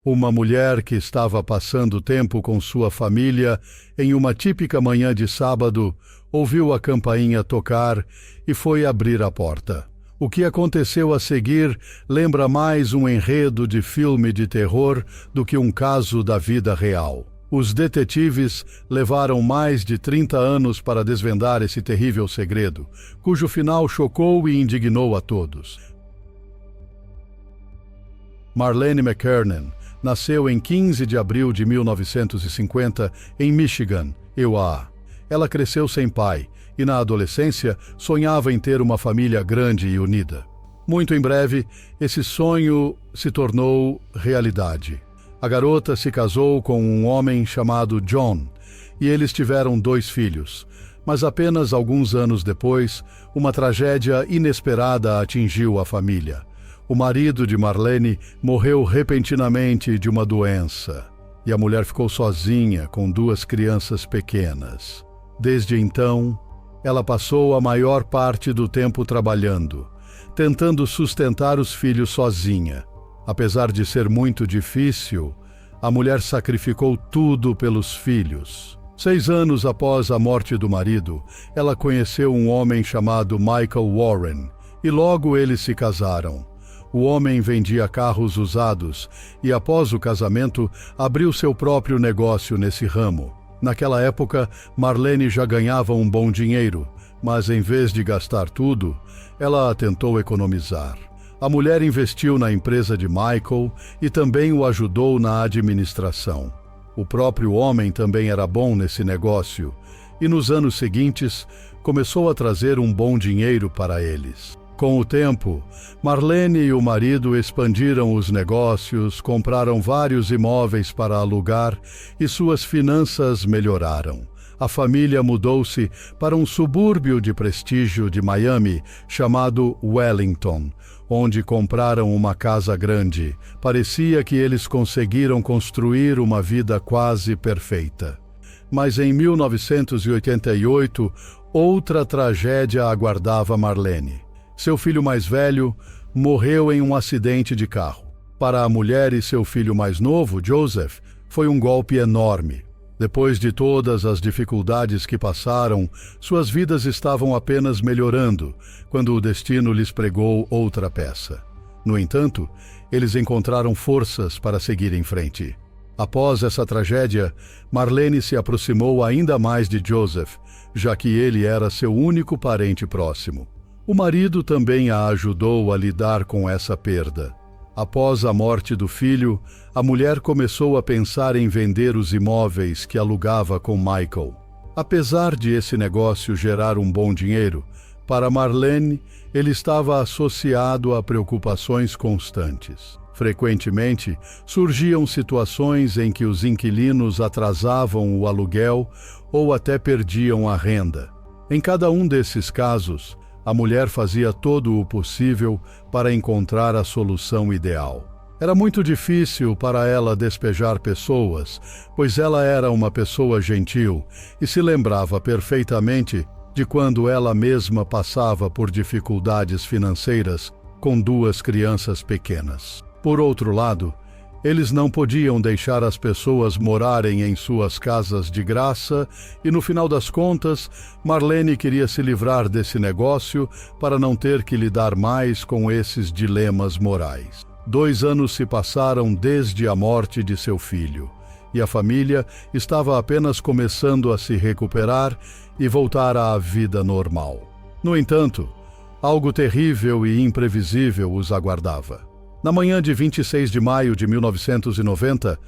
Uma mulher que estava passando tempo com sua família em uma típica manhã de sábado ouviu a campainha tocar e foi abrir a porta. O que aconteceu a seguir lembra mais um enredo de filme de terror do que um caso da vida real. Os detetives levaram mais de 30 anos para desvendar esse terrível segredo, cujo final chocou e indignou a todos. Marlene McKernan nasceu em 15 de abril de 1950 em Michigan, USA. Ela cresceu sem pai e, na adolescência, sonhava em ter uma família grande e unida. Muito em breve, esse sonho se tornou realidade. A garota se casou com um homem chamado John e eles tiveram 2 filhos. Mas apenas alguns anos depois, uma tragédia inesperada atingiu a família. O marido de Marlene morreu repentinamente de uma doença e a mulher ficou sozinha com 2 crianças pequenas. Desde então, ela passou a maior parte do tempo trabalhando, tentando sustentar os filhos sozinha. Apesar de ser muito difícil, a mulher sacrificou tudo pelos filhos. 6 anos após a morte do marido, ela conheceu um homem chamado Michael Warren e logo eles se casaram. O homem vendia carros usados e, após o casamento, abriu seu próprio negócio nesse ramo. Naquela época, Marlene já ganhava um bom dinheiro, mas em vez de gastar tudo, ela tentou economizar. A mulher investiu na empresa de Michael e também o ajudou na administração. O próprio homem também era bom nesse negócio e, nos anos seguintes, começou a trazer um bom dinheiro para eles. Com o tempo, Marlene e o marido expandiram os negócios, compraram vários imóveis para alugar e suas finanças melhoraram. A família mudou-se para um subúrbio de prestígio de Miami chamado Wellington, onde compraram uma casa grande. Parecia que eles conseguiram construir uma vida quase perfeita. Mas em 1988, outra tragédia aguardava Marlene. Seu filho mais velho morreu em um acidente de carro. Para a mulher e seu filho mais novo, Joseph, foi um golpe enorme. Depois de todas as dificuldades que passaram, suas vidas estavam apenas melhorando, quando o destino lhes pregou outra peça. No entanto, eles encontraram forças para seguir em frente. Após essa tragédia, Marlene se aproximou ainda mais de Joseph, já que ele era seu único parente próximo. O marido também a ajudou a lidar com essa perda. Após a morte do filho, a mulher começou a pensar em vender os imóveis que alugava com Michael. Apesar de esse negócio gerar um bom dinheiro, para Marlene, ele estava associado a preocupações constantes. Frequentemente, surgiam situações em que os inquilinos atrasavam o aluguel ou até perdiam a renda. Em cada um desses casos, a mulher fazia todo o possível para encontrar a solução ideal. Era muito difícil para ela despejar pessoas, pois ela era uma pessoa gentil e se lembrava perfeitamente de quando ela mesma passava por dificuldades financeiras com 2 crianças pequenas. Por outro lado, eles não podiam deixar as pessoas morarem em suas casas de graça e, no final das contas, Marlene queria se livrar desse negócio para não ter que lidar mais com esses dilemas morais. 2 anos se passaram desde a morte de seu filho e a família estava apenas começando a se recuperar e voltar à vida normal. No entanto, algo terrível e imprevisível os aguardava. Na manhã de 26 de maio de 1990,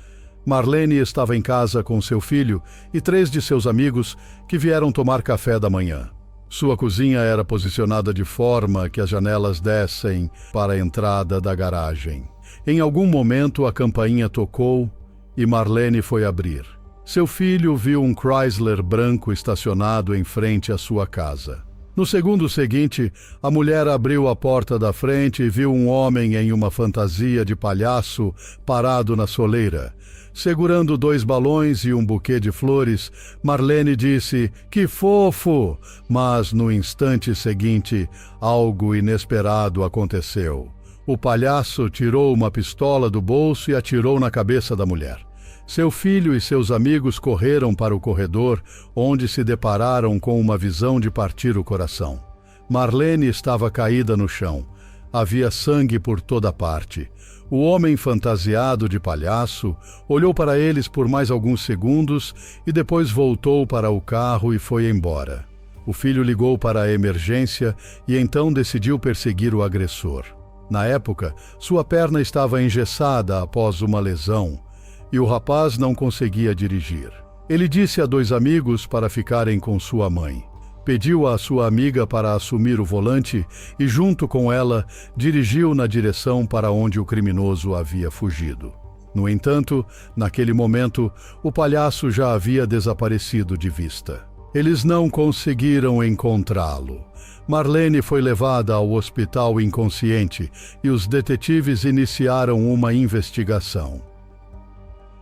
Marlene estava em casa com seu filho e 3 de seus amigos que vieram tomar café da manhã. Sua cozinha era posicionada de forma que as janelas dessem para a entrada da garagem. Em algum momento a campainha tocou e Marlene foi abrir. Seu filho viu um Chrysler branco estacionado em frente à sua casa. No segundo seguinte, a mulher abriu a porta da frente e viu um homem em uma fantasia de palhaço parado na soleira. Segurando 2 balões e um buquê de flores, Marlene disse, "Que fofo!" Mas no instante seguinte, algo inesperado aconteceu. O palhaço tirou uma pistola do bolso e atirou na cabeça da mulher. Seu filho e seus amigos correram para o corredor, onde se depararam com uma visão de partir o coração. Marlene estava caída no chão. Havia sangue por toda parte. O homem fantasiado de palhaço olhou para eles por mais alguns segundos e depois voltou para o carro e foi embora. O filho ligou para a emergência e então decidiu perseguir o agressor. Na época, sua perna estava engessada após uma lesão e o rapaz não conseguia dirigir. Ele disse a 2 amigos para ficarem com sua mãe. Pediu à sua amiga para assumir o volante e, junto com ela, dirigiu na direção para onde o criminoso havia fugido. No entanto, naquele momento, o palhaço já havia desaparecido de vista. Eles não conseguiram encontrá-lo. Marlene foi levada ao hospital inconsciente e os detetives iniciaram uma investigação.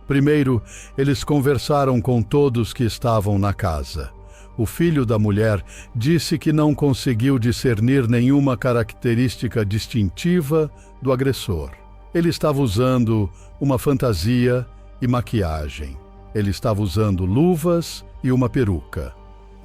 Primeiro, eles conversaram com todos que estavam na casa. O filho da mulher disse que não conseguiu discernir nenhuma característica distintiva do agressor. Ele estava usando uma fantasia e maquiagem. Ele estava usando luvas e uma peruca.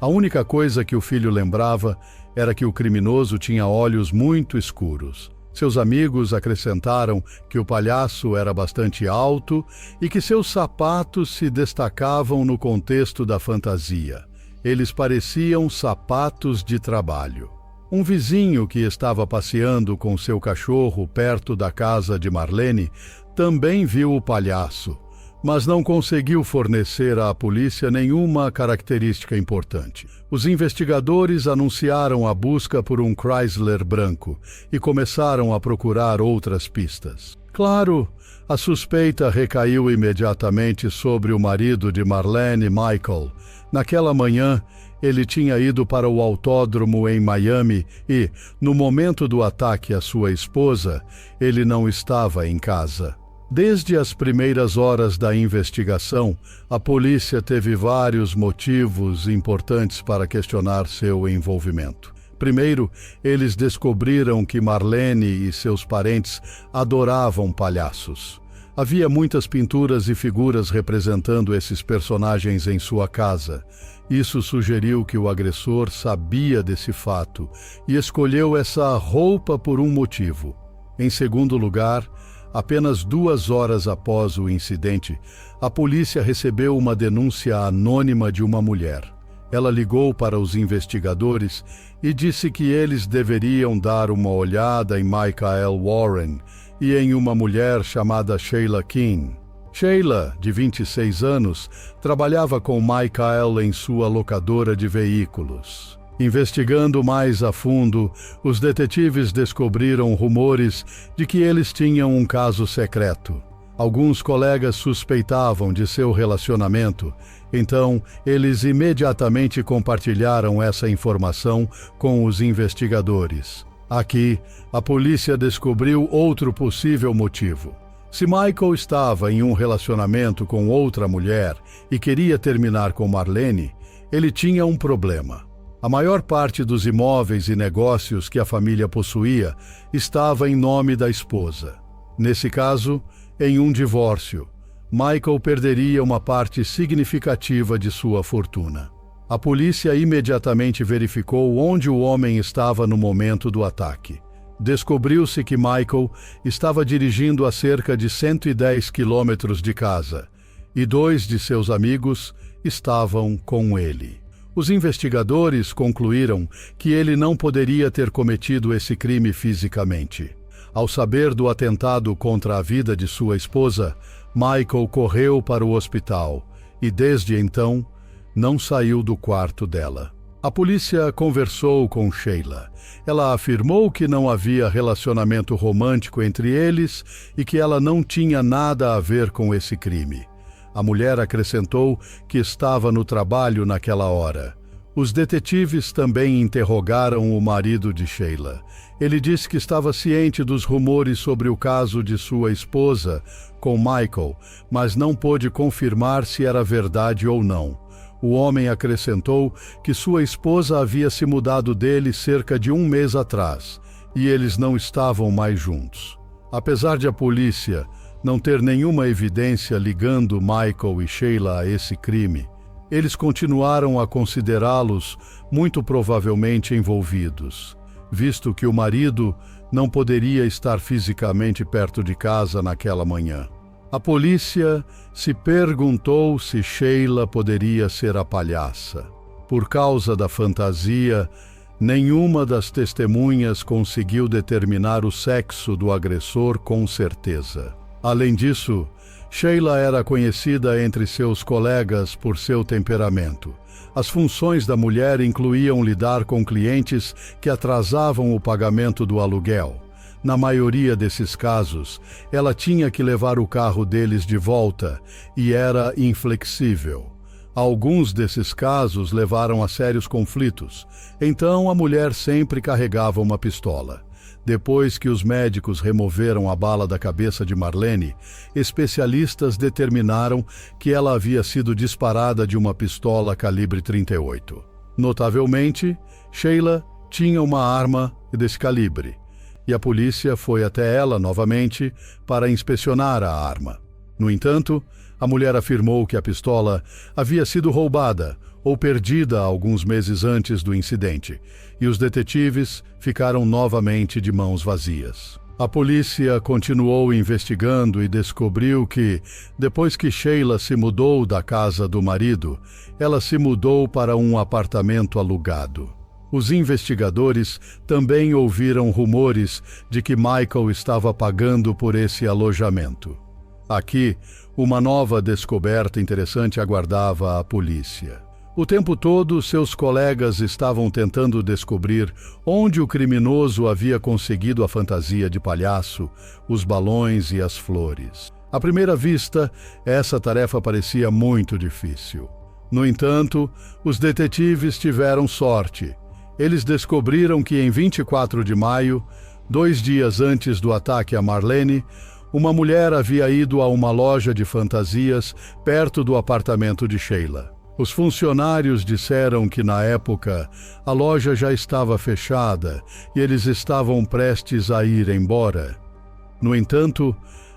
A única coisa que o filho lembrava era que o criminoso tinha olhos muito escuros. Seus amigos acrescentaram que o palhaço era bastante alto e que seus sapatos se destacavam no contexto da fantasia. Eles pareciam sapatos de trabalho. Um vizinho que estava passeando com seu cachorro perto da casa de Marlene também viu o palhaço, mas não conseguiu fornecer à polícia nenhuma característica importante. Os investigadores anunciaram a busca por um Chrysler branco e começaram a procurar outras pistas. Claro, a suspeita recaiu imediatamente sobre o marido de Marlene, Michael. Naquela manhã, ele tinha ido para o autódromo em Miami e, no momento do ataque à sua esposa, ele não estava em casa. Desde as primeiras horas da investigação, a polícia teve vários motivos importantes para questionar seu envolvimento. Primeiro, eles descobriram que Marlene e seus parentes adoravam palhaços. Havia muitas pinturas e figuras representando esses personagens em sua casa. Isso sugeriu que o agressor sabia desse fato e escolheu essa roupa por um motivo. Em segundo lugar, apenas 2 horas após o incidente, a polícia recebeu uma denúncia anônima de uma mulher. Ela ligou para os investigadores e disse que eles deveriam dar uma olhada em Michael Warren e em uma mulher chamada Sheila King. Sheila, de 26 anos, trabalhava com Michael em sua locadora de veículos. Investigando mais a fundo, os detetives descobriram rumores de que eles tinham um caso secreto. Alguns colegas suspeitavam de seu relacionamento, então eles imediatamente compartilharam essa informação com os investigadores. Aqui, a polícia descobriu outro possível motivo. Se Michael estava em um relacionamento com outra mulher e queria terminar com Marlene, ele tinha um problema. A maior parte dos imóveis e negócios que a família possuía estava em nome da esposa. Nesse caso, em um divórcio, Michael perderia uma parte significativa de sua fortuna. A polícia imediatamente verificou onde o homem estava no momento do ataque. Descobriu-se que Michael estava dirigindo a cerca de 110 quilômetros de casa e 2 de seus amigos estavam com ele. Os investigadores concluíram que ele não poderia ter cometido esse crime fisicamente. Ao saber do atentado contra a vida de sua esposa, Michael correu para o hospital e, desde então, não saiu do quarto dela. A polícia conversou com Sheila. Ela afirmou que não havia relacionamento romântico entre eles e que ela não tinha nada a ver com esse crime. A mulher acrescentou que estava no trabalho naquela hora. Os detetives também interrogaram o marido de Sheila. Ele disse que estava ciente dos rumores sobre o caso de sua esposa com Michael, mas não pôde confirmar se era verdade ou não. O homem acrescentou que sua esposa havia se mudado dele cerca de 1 mês atrás, e eles não estavam mais juntos. Apesar de a polícia não ter nenhuma evidência ligando Michael e Sheila a esse crime, eles continuaram a considerá-los muito provavelmente envolvidos, visto que o marido não poderia estar fisicamente perto de casa naquela manhã. A polícia se perguntou se Sheila poderia ser a palhaça. Por causa da fantasia, nenhuma das testemunhas conseguiu determinar o sexo do agressor com certeza. Além disso, Sheila era conhecida entre seus colegas por seu temperamento. As funções da mulher incluíam lidar com clientes que atrasavam o pagamento do aluguel. Na maioria desses casos, ela tinha que levar o carro deles de volta e era inflexível. Alguns desses casos levaram a sérios conflitos, então a mulher sempre carregava uma pistola. Depois que os médicos removeram a bala da cabeça de Marlene, especialistas determinaram que ela havia sido disparada de uma pistola calibre 38. Notavelmente, Sheila tinha uma arma desse calibre, e a polícia foi até ela novamente para inspecionar a arma. No entanto, a mulher afirmou que a pistola havia sido roubada ou perdida alguns meses antes do incidente, e os detetives ficaram novamente de mãos vazias. A polícia continuou investigando e descobriu que, depois que Sheila se mudou da casa do marido, ela se mudou para um apartamento alugado. Os investigadores também ouviram rumores de que Michael estava pagando por esse alojamento. Aqui, uma nova descoberta interessante aguardava a polícia. O tempo todo, seus colegas estavam tentando descobrir onde o criminoso havia conseguido a fantasia de palhaço, os balões e as flores. À primeira vista, essa tarefa parecia muito difícil. No entanto, os detetives tiveram sorte. Eles descobriram que em 24 de maio, 2 dias antes do ataque a Marlene, uma mulher havia ido a uma loja de fantasias perto do apartamento de Sheila. Os funcionários disseram que, na época, a loja já estava fechada e eles estavam prestes a ir embora. No entanto,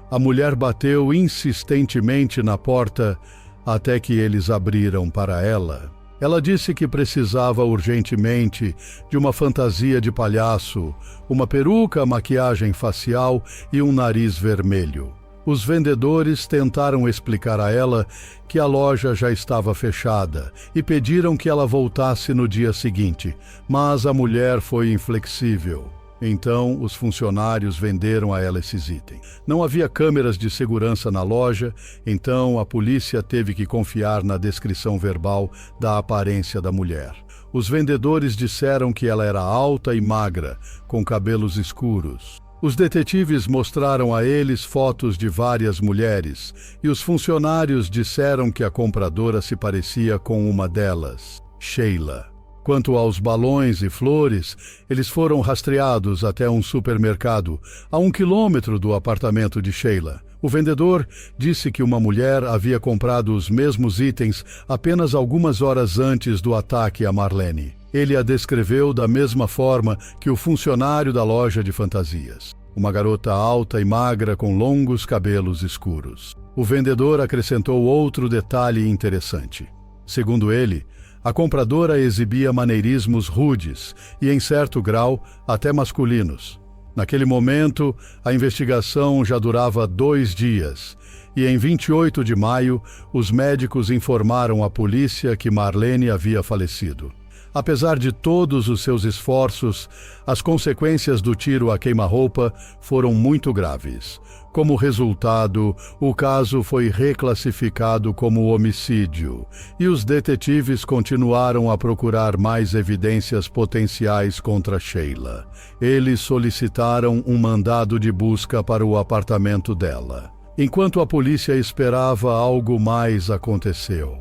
a mulher bateu insistentemente na porta até que eles abriram para ela. Ela disse que precisava urgentemente de uma fantasia de palhaço, uma peruca, maquiagem facial e um nariz vermelho. Os vendedores tentaram explicar a ela que a loja já estava fechada e pediram que ela voltasse no dia seguinte, mas a mulher foi inflexível. Então, os funcionários venderam a ela esses itens. Não havia câmeras de segurança na loja, então a polícia teve que confiar na descrição verbal da aparência da mulher. Os vendedores disseram que ela era alta e magra, com cabelos escuros. Os detetives mostraram a eles fotos de várias mulheres, e os funcionários disseram que a compradora se parecia com uma delas, Sheila. Quanto aos balões e flores, eles foram rastreados até um supermercado, a 1 quilômetro do apartamento de Sheila. O vendedor disse que uma mulher havia comprado os mesmos itens apenas algumas horas antes do ataque a Marlene. Ele a descreveu da mesma forma que o funcionário da loja de fantasias. Uma garota alta e magra com longos cabelos escuros. O vendedor acrescentou outro detalhe interessante. Segundo ele, a compradora exibia maneirismos rudes e, em certo grau, até masculinos. Naquele momento, a investigação já durava 2 dias e, em 28 de maio, os médicos informaram à polícia que Marlene havia falecido. Apesar de todos os seus esforços, as consequências do tiro a queima-roupa foram muito graves. Como resultado, o caso foi reclassificado como homicídio, e os detetives continuaram a procurar mais evidências potenciais contra Sheila. Eles solicitaram um mandado de busca para o apartamento dela. Enquanto a polícia esperava, algo mais aconteceu.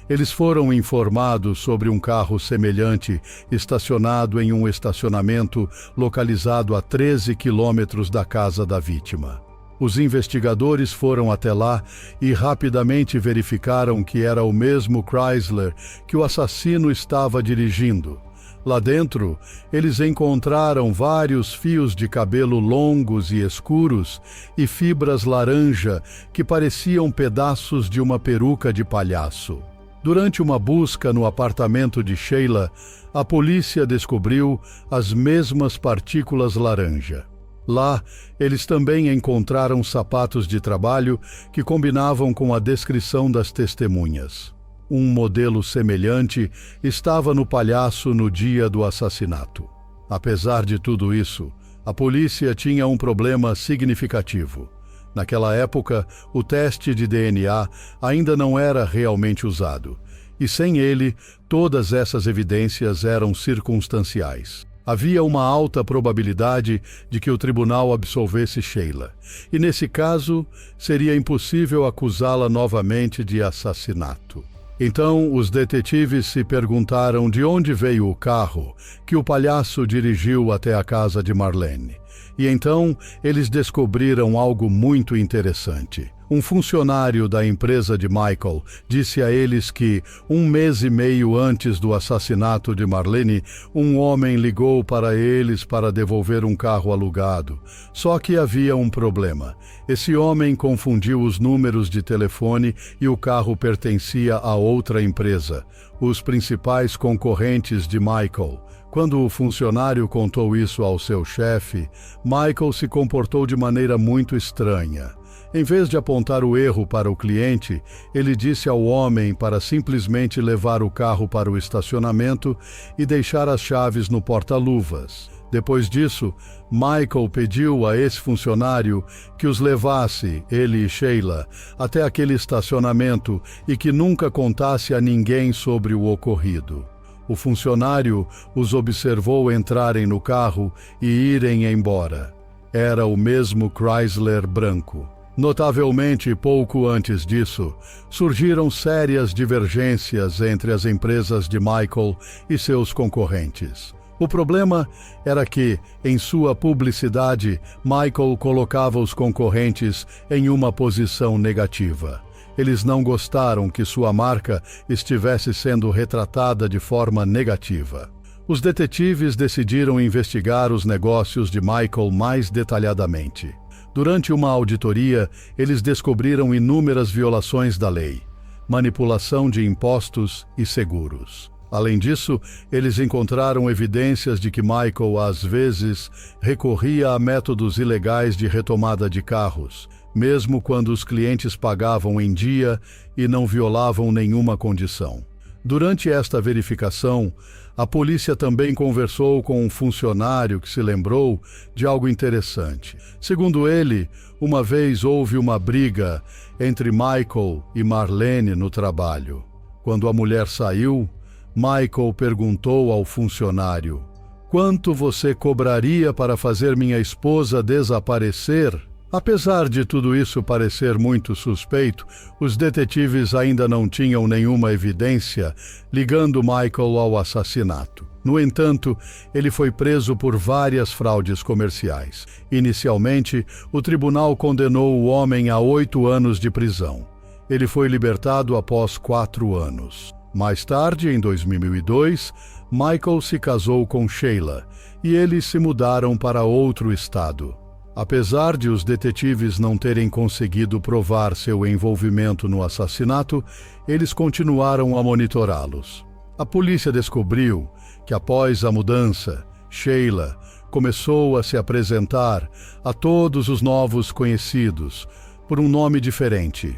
Eles foram informados sobre um carro semelhante estacionado em um estacionamento localizado a 13 quilômetros da casa da vítima. Os investigadores foram até lá e rapidamente verificaram que era o mesmo Chrysler que o assassino estava dirigindo. Lá dentro, eles encontraram vários fios de cabelo longos e escuros e fibras laranja que pareciam pedaços de uma peruca de palhaço. Durante uma busca no apartamento de Sheila, a polícia descobriu as mesmas partículas laranja. Lá, eles também encontraram sapatos de trabalho que combinavam com a descrição das testemunhas. Um modelo semelhante estava no palhaço no dia do assassinato. Apesar de tudo isso, a polícia tinha um problema significativo. Naquela época, o teste de DNA ainda não era realmente usado, e sem ele, todas essas evidências eram circunstanciais. Havia uma alta probabilidade de que o tribunal absolvesse Sheila, e nesse caso, seria impossível acusá-la novamente de assassinato. Então, os detetives se perguntaram de onde veio o carro que o palhaço dirigiu até a casa de Marlene. E então, eles descobriram algo muito interessante. Um funcionário da empresa de Michael disse a eles que, 1 mês e meio antes do assassinato de Marlene, um homem ligou para eles para devolver um carro alugado. Só que havia um problema. Esse homem confundiu os números de telefone e o carro pertencia a outra empresa, os principais concorrentes de Michael. Quando o funcionário contou isso ao seu chefe, Michael se comportou de maneira muito estranha. Em vez de apontar o erro para o cliente, ele disse ao homem para simplesmente levar o carro para o estacionamento e deixar as chaves no porta-luvas. Depois disso, Michael pediu a esse funcionário que os levasse, ele e Sheila, até aquele estacionamento e que nunca contasse a ninguém sobre o ocorrido. O funcionário os observou entrarem no carro e irem embora. Era o mesmo Chrysler branco. Notavelmente, pouco antes disso, surgiram sérias divergências entre as empresas de Michael e seus concorrentes. O problema era que, em sua publicidade, Michael colocava os concorrentes em uma posição negativa. Eles não gostaram que sua marca estivesse sendo retratada de forma negativa. Os detetives decidiram investigar os negócios de Michael mais detalhadamente. Durante uma auditoria, eles descobriram inúmeras violações da lei, manipulação de impostos e seguros. Além disso, eles encontraram evidências de que Michael, às vezes, recorria a métodos ilegais de retomada de carros, mesmo quando os clientes pagavam em dia e não violavam nenhuma condição. Durante esta verificação, a polícia também conversou com um funcionário que se lembrou de algo interessante. Segundo ele, uma vez houve uma briga entre Michael e Marlene no trabalho. Quando a mulher saiu, Michael perguntou ao funcionário: "Quanto você cobraria para fazer minha esposa desaparecer?" Apesar de tudo isso parecer muito suspeito, os detetives ainda não tinham nenhuma evidência ligando Michael ao assassinato. No entanto, ele foi preso por várias fraudes comerciais. Inicialmente, o tribunal condenou o homem a 8 anos de prisão. Ele foi libertado após 4 anos. Mais tarde, em 2002, Michael se casou com Sheila e eles se mudaram para outro estado. Apesar de os detetives não terem conseguido provar seu envolvimento no assassinato, eles continuaram a monitorá-los. A polícia descobriu que, após a mudança, Sheila começou a se apresentar a todos os novos conhecidos por um nome diferente: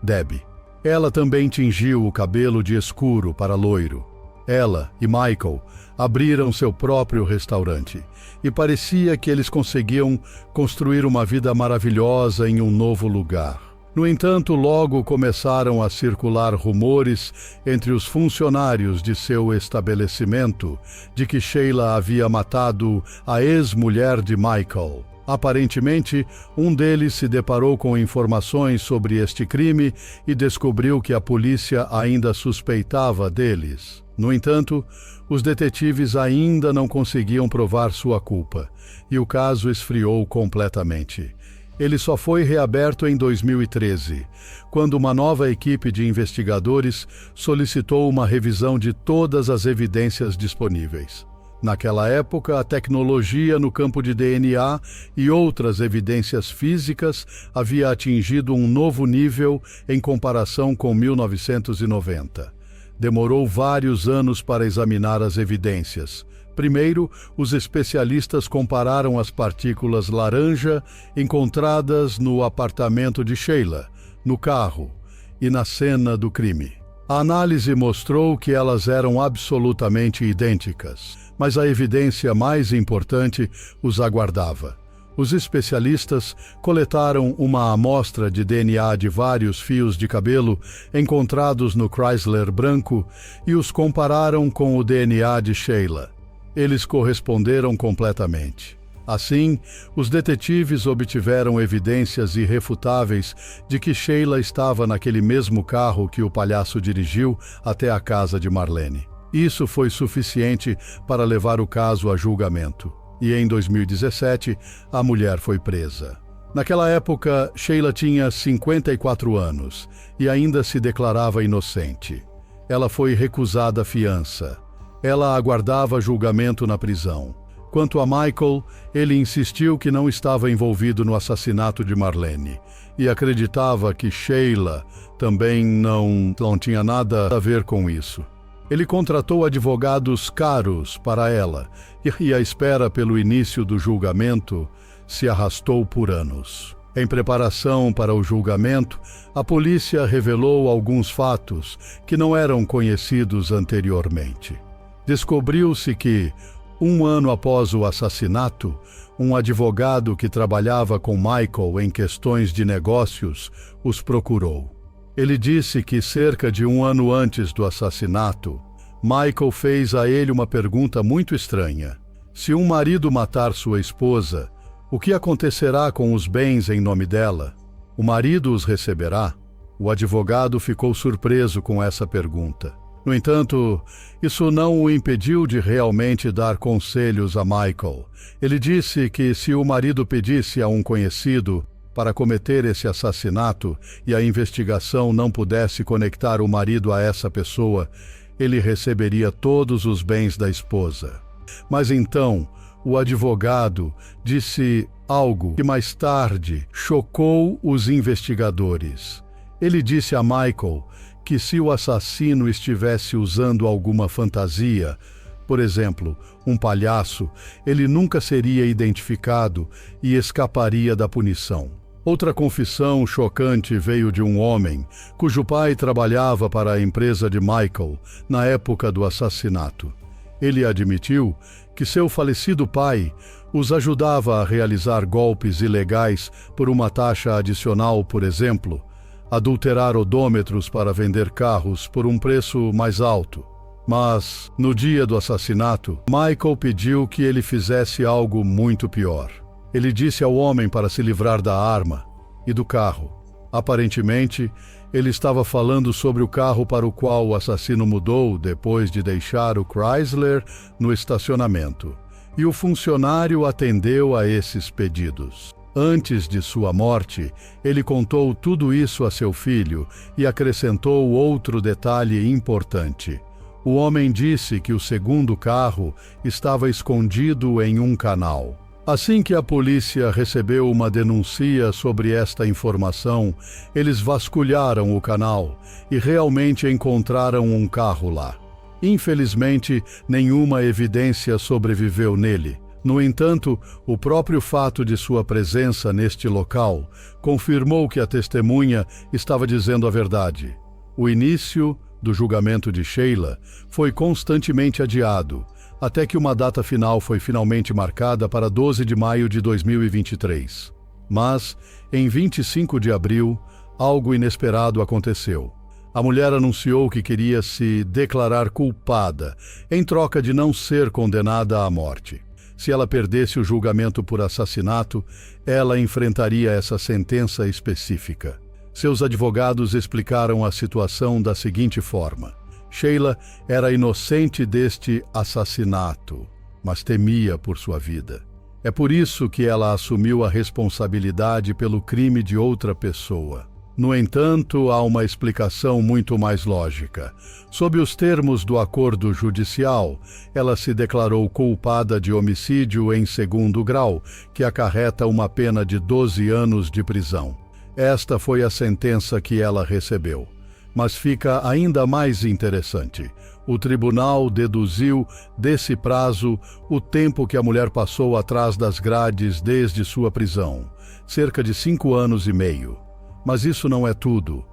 Debbie. Ela também tingiu o cabelo de escuro para loiro. Ela e Michael abriram seu próprio restaurante e parecia que eles conseguiam construir uma vida maravilhosa em um novo lugar. No entanto, logo começaram a circular rumores entre os funcionários de seu estabelecimento de que Sheila havia matado a ex-mulher de Michael. Aparentemente, um deles se deparou com informações sobre este crime e descobriu que a polícia ainda suspeitava deles. No entanto, os detetives ainda não conseguiam provar sua culpa, e o caso esfriou completamente. Ele só foi reaberto em 2013, quando uma nova equipe de investigadores solicitou uma revisão de todas as evidências disponíveis. Naquela época, a tecnologia no campo de DNA e outras evidências físicas havia atingido um novo nível em comparação com 1990. Demorou vários anos para examinar as evidências. Primeiro, os especialistas compararam as partículas laranja encontradas no apartamento de Sheila, no carro e na cena do crime. A análise mostrou que elas eram absolutamente idênticas, mas a evidência mais importante os aguardava. Os especialistas coletaram uma amostra de DNA de vários fios de cabelo encontrados no Chrysler branco e os compararam com o DNA de Sheila. Eles corresponderam completamente. Assim, os detetives obtiveram evidências irrefutáveis de que Sheila estava naquele mesmo carro que o palhaço dirigiu até a casa de Marlene. Isso foi suficiente para levar o caso a julgamento. E em 2017, a mulher foi presa. Naquela época, Sheila tinha 54 anos e ainda se declarava inocente. Ela foi recusada a fiança. Ela aguardava julgamento na prisão. Quanto a Michael, ele insistiu que não estava envolvido no assassinato de Marlene e acreditava que Sheila também não tinha nada a ver com isso. Ele contratou advogados caros para ela e a espera pelo início do julgamento se arrastou por anos. Em preparação para o julgamento, a polícia revelou alguns fatos que não eram conhecidos anteriormente. Descobriu-se que, um ano após o assassinato, um advogado que trabalhava com Michael em questões de negócios os procurou. Ele disse que cerca de um ano antes do assassinato, Michael fez a ele uma pergunta muito estranha. Se um marido matar sua esposa, o que acontecerá com os bens em nome dela? O marido os receberá? O advogado ficou surpreso com essa pergunta. No entanto, isso não o impediu de realmente dar conselhos a Michael. Ele disse que se o marido pedisse a um conhecido para cometer esse assassinato e a investigação não pudesse conectar o marido a essa pessoa, ele receberia todos os bens da esposa. Mas então, o advogado disse algo que mais tarde chocou os investigadores. Ele disse a Michael que se o assassino estivesse usando alguma fantasia, por exemplo, um palhaço, ele nunca seria identificado e escaparia da punição. Outra confissão chocante veio de um homem cujo pai trabalhava para a empresa de Michael na época do assassinato. Ele admitiu que seu falecido pai os ajudava a realizar golpes ilegais por uma taxa adicional, por exemplo, adulterar odômetros para vender carros por um preço mais alto. Mas, no dia do assassinato, Michael pediu que ele fizesse algo muito pior. Ele disse ao homem para se livrar da arma e do carro. Aparentemente, ele estava falando sobre o carro para o qual o assassino mudou depois de deixar o Chrysler no estacionamento. E o funcionário atendeu a esses pedidos. Antes de sua morte, ele contou tudo isso a seu filho e acrescentou outro detalhe importante. O homem disse que o segundo carro estava escondido em um canal. Assim que a polícia recebeu uma denúncia sobre esta informação, eles vasculharam o canal e realmente encontraram um carro lá. Infelizmente, nenhuma evidência sobreviveu nele. No entanto, o próprio fato de sua presença neste local confirmou que a testemunha estava dizendo a verdade. O início do julgamento de Sheila foi constantemente adiado, até que uma data final foi finalmente marcada para 12 de maio de 2023. Mas, em 25 de abril, algo inesperado aconteceu. A mulher anunciou que queria se declarar culpada, em troca de não ser condenada à morte. Se ela perdesse o julgamento por assassinato, ela enfrentaria essa sentença específica. Seus advogados explicaram a situação da seguinte forma: Sheila era inocente deste assassinato, mas temia por sua vida. É por isso que ela assumiu a responsabilidade pelo crime de outra pessoa. No entanto, há uma explicação muito mais lógica. Sob os termos do acordo judicial, ela se declarou culpada de homicídio em segundo grau, que acarreta uma pena de 12 anos de prisão. Esta foi a sentença que ela recebeu. Mas fica ainda mais interessante. O tribunal deduziu desse prazo o tempo que a mulher passou atrás das grades desde sua prisão, cerca de 5 anos e meio. Mas isso não é tudo.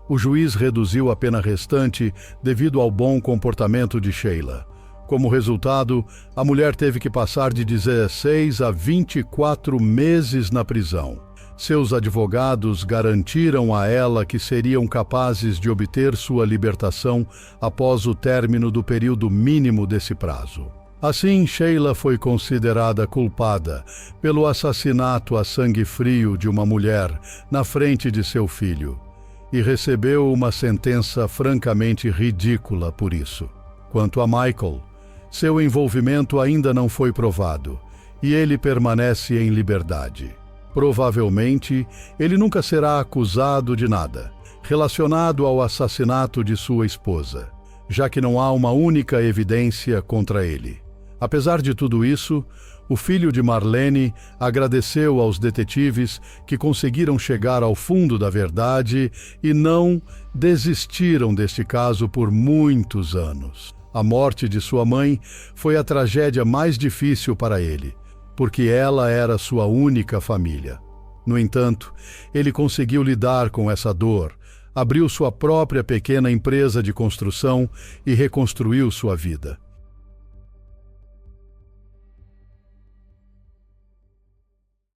O juiz reduziu a pena restante devido ao bom comportamento de Sheila. Como resultado, a mulher teve que passar de 16 a 24 meses na prisão. Seus advogados garantiram a ela que seriam capazes de obter sua libertação após o término do período mínimo desse prazo. Assim, Sheila foi considerada culpada pelo assassinato a sangue frio de uma mulher na frente de seu filho e recebeu uma sentença francamente ridícula por isso. Quanto a Michael, seu envolvimento ainda não foi provado e ele permanece em liberdade. Provavelmente, ele nunca será acusado de nada relacionado ao assassinato de sua esposa, já que não há uma única evidência contra ele. Apesar de tudo isso, o filho de Marlene agradeceu aos detetives que conseguiram chegar ao fundo da verdade e não desistiram deste caso por muitos anos. A morte de sua mãe foi a tragédia mais difícil para ele, porque ela era sua única família. No entanto, ele conseguiu lidar com essa dor, abriu sua própria pequena empresa de construção e reconstruiu sua vida.